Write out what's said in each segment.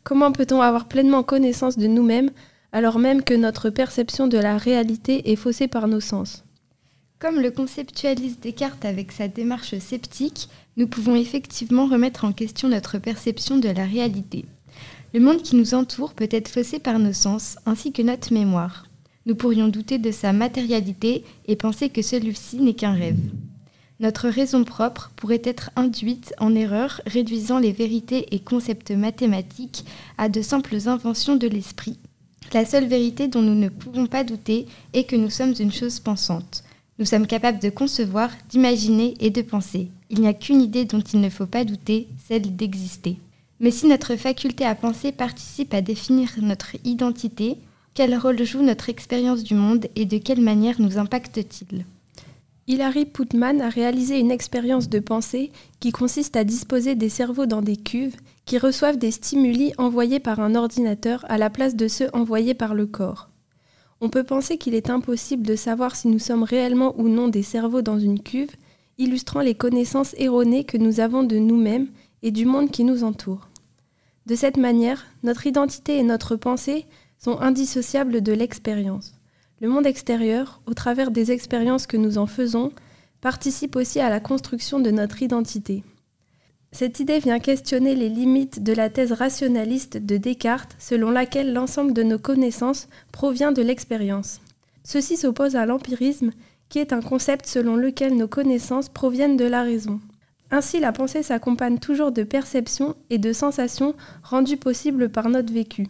Comment peut-on avoir pleinement connaissance de nous-mêmes alors même que notre perception de la réalité est faussée par nos sens ? Comme le conceptualise Descartes avec sa démarche sceptique, nous pouvons effectivement remettre en question notre perception de la réalité. Le monde qui nous entoure peut être faussé par nos sens ainsi que notre mémoire. Nous pourrions douter de sa matérialité et penser que celui-ci n'est qu'un rêve. Notre raison propre pourrait être induite en erreur, réduisant les vérités et concepts mathématiques à de simples inventions de l'esprit. La seule vérité dont nous ne pouvons pas douter est que nous sommes une chose pensante. Nous sommes capables de concevoir, d'imaginer et de penser. Il n'y a qu'une idée dont il ne faut pas douter, celle d'exister. Mais si notre faculté à penser participe à définir notre identité, quel rôle joue notre expérience du monde et de quelle manière nous impacte-t-il ? Hilary Putman a réalisé une expérience de pensée qui consiste à disposer des cerveaux dans des cuves qui reçoivent des stimuli envoyés par un ordinateur à la place de ceux envoyés par le corps. On peut penser qu'il est impossible de savoir si nous sommes réellement ou non des cerveaux dans une cuve, illustrant les connaissances erronées que nous avons de nous-mêmes et du monde qui nous entoure. De cette manière, notre identité et notre pensée sont indissociables de l'expérience. Le monde extérieur, au travers des expériences que nous en faisons, participe aussi à la construction de notre identité. Cette idée vient questionner les limites de la thèse rationaliste de Descartes, selon laquelle l'ensemble de nos connaissances provient de l'expérience. Ceci s'oppose à l'empirisme, qui est un concept selon lequel nos connaissances proviennent de la raison. Ainsi, la pensée s'accompagne toujours de perceptions et de sensations rendues possibles par notre vécu.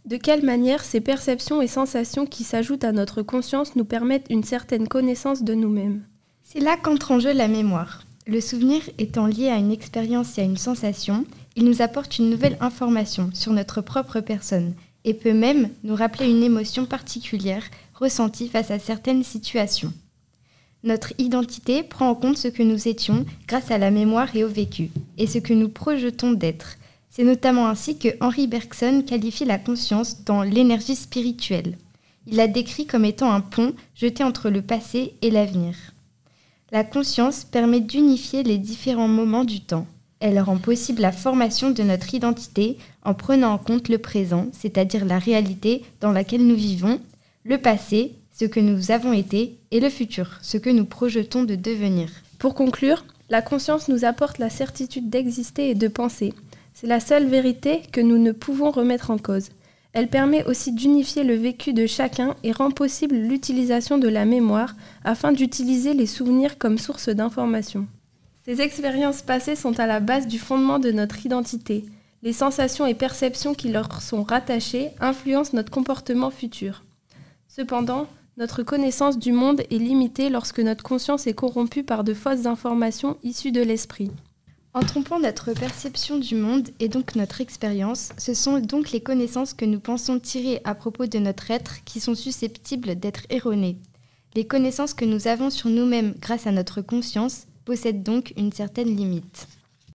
De quelle manière ces perceptions et sensations qui s'ajoutent à notre conscience nous permettent une certaine connaissance de nous-mêmes ? C'est là qu'entre en jeu la mémoire. Le souvenir étant lié à une expérience et à une sensation, il nous apporte une nouvelle information sur notre propre personne et peut même nous rappeler une émotion particulière ressentie face à certaines situations. Notre identité prend en compte ce que nous étions grâce à la mémoire et au vécu, et ce que nous projetons d'être. C'est notamment ainsi que Henri Bergson qualifie la conscience dans l'énergie spirituelle. Il la décrit comme étant un pont jeté entre le passé et l'avenir. La conscience permet d'unifier les différents moments du temps. Elle rend possible la formation de notre identité en prenant en compte le présent, c'est-à-dire la réalité dans laquelle nous vivons, le passé, ce que nous avons été, et le futur, ce que nous projetons de devenir. Pour conclure, la conscience nous apporte la certitude d'exister et de penser. C'est la seule vérité que nous ne pouvons remettre en cause. Elle permet aussi d'unifier le vécu de chacun et rend possible l'utilisation de la mémoire afin d'utiliser les souvenirs comme source d'information. Ces expériences passées sont à la base du fondement de notre identité. Les sensations et perceptions qui leur sont rattachées influencent notre comportement futur. Cependant, notre connaissance du monde est limitée lorsque notre conscience est corrompue par de fausses informations issues de l'esprit. En trompant notre perception du monde et donc notre expérience, ce sont donc les connaissances que nous pensons tirer à propos de notre être qui sont susceptibles d'être erronées. Les connaissances que nous avons sur nous-mêmes grâce à notre conscience possèdent donc une certaine limite.